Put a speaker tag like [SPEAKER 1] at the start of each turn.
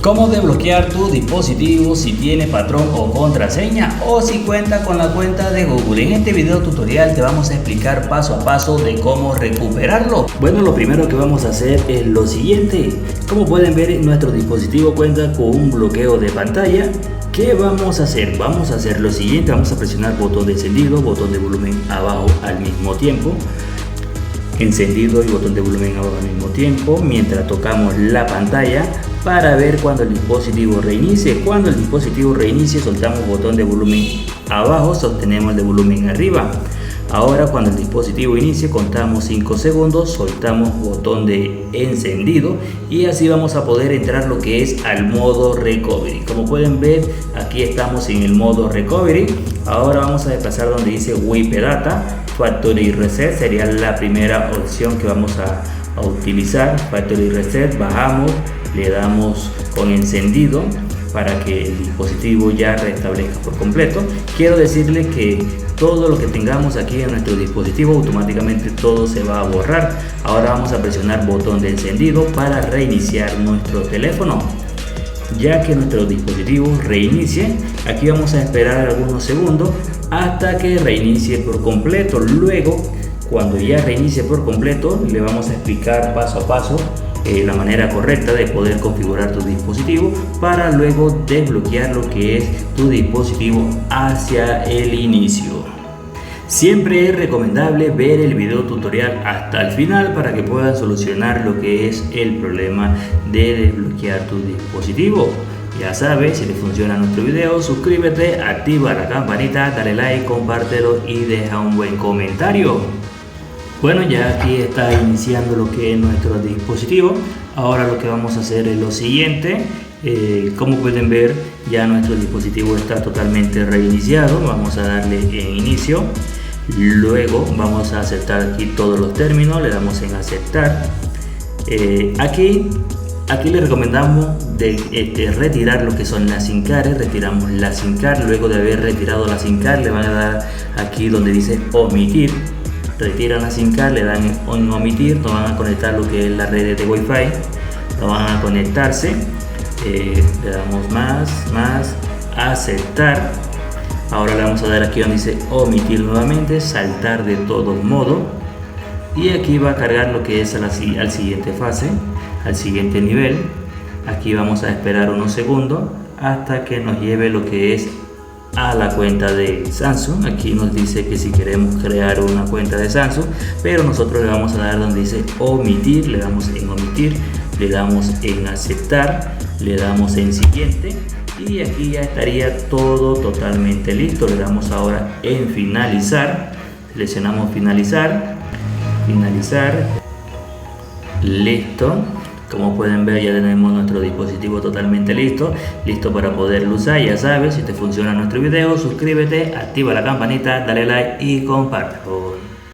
[SPEAKER 1] Cómo desbloquear tu dispositivo si tiene patrón o contraseña o si cuenta con la cuenta de Google. En este video tutorial te vamos a explicar paso a paso de cómo recuperarlo. Bueno, lo primero que vamos a hacer es lo siguiente. Como pueden ver, nuestro dispositivo cuenta con un bloqueo de pantalla. ¿Qué vamos a hacer? Vamos a hacer lo siguiente. Vamos a presionar botón de encendido, botón de volumen abajo al mismo tiempo. Encendido y botón de volumen abajo al mismo tiempo mientras tocamos la pantalla para ver cuando el dispositivo reinicie. Cuando el dispositivo reinicie, soltamos botón de volumen abajo, sostenemos el de volumen arriba. Ahora, cuando el dispositivo inicie, contamos 5 segundos, soltamos botón de encendido y así vamos a poder entrar lo que es al modo recovery. Como pueden ver, aquí estamos en el modo recovery. Ahora vamos a desplazar donde dice wipe data. Factory Reset sería la primera opción que vamos a utilizar. Factory Reset, bajamos, le damos con encendido para que el dispositivo ya restablezca por completo. Quiero decirle que todo lo que tengamos aquí en nuestro dispositivo, automáticamente todo se va a borrar. Ahora vamos a presionar botón de encendido para reiniciar nuestro teléfono. Ya que nuestro dispositivo reinicie, aquí vamos a esperar algunos segundos hasta que reinicie por completo. Luego, cuando ya reinicie por completo, le vamos a explicar paso a paso la manera correcta de poder configurar tu dispositivo para luego desbloquear lo que es tu dispositivo hacia el inicio. Siempre es recomendable ver el video tutorial hasta el final para que puedan solucionar lo que es el problema de desbloquear tu dispositivo. Ya sabes, si te funciona nuestro video, suscríbete, activa la campanita, dale like, compártelo y deja un buen comentario. Bueno, ya aquí está iniciando lo que es nuestro dispositivo. Ahora lo que vamos a hacer es lo siguiente. Como pueden ver, ya nuestro dispositivo está totalmente reiniciado. Vamos a darle en inicio. Luego vamos a aceptar aquí todos los términos. Le damos en aceptar. Aquí les recomendamos retirar lo que son las SIM cards. Retiramos la SIM card. Luego de haber retirado la SIM card, le van a dar aquí donde dice omitir. Retiran la SIM card, le dan en omitir, nos van a conectar lo que es la red de Wi-Fi, nos van a conectarse, le damos más, aceptar. Ahora le vamos a dar aquí donde dice omitir nuevamente, saltar de todos modos, y aquí va a cargar lo que es al siguiente fase, al siguiente nivel. Aquí vamos a esperar unos segundos hasta que nos lleve lo que es a la cuenta de Samsung. Aquí nos dice que si queremos crear una cuenta de Samsung, pero nosotros le vamos a dar donde dice omitir, le damos en omitir, le damos en aceptar, le damos en siguiente y aquí ya estaría todo totalmente listo. Le damos ahora en finalizar, seleccionamos finalizar, listo. Como pueden ver, ya tenemos nuestro dispositivo totalmente listo para poderlo usar. Ya sabes, si te funciona nuestro video, suscríbete, activa la campanita, dale like y compártelo.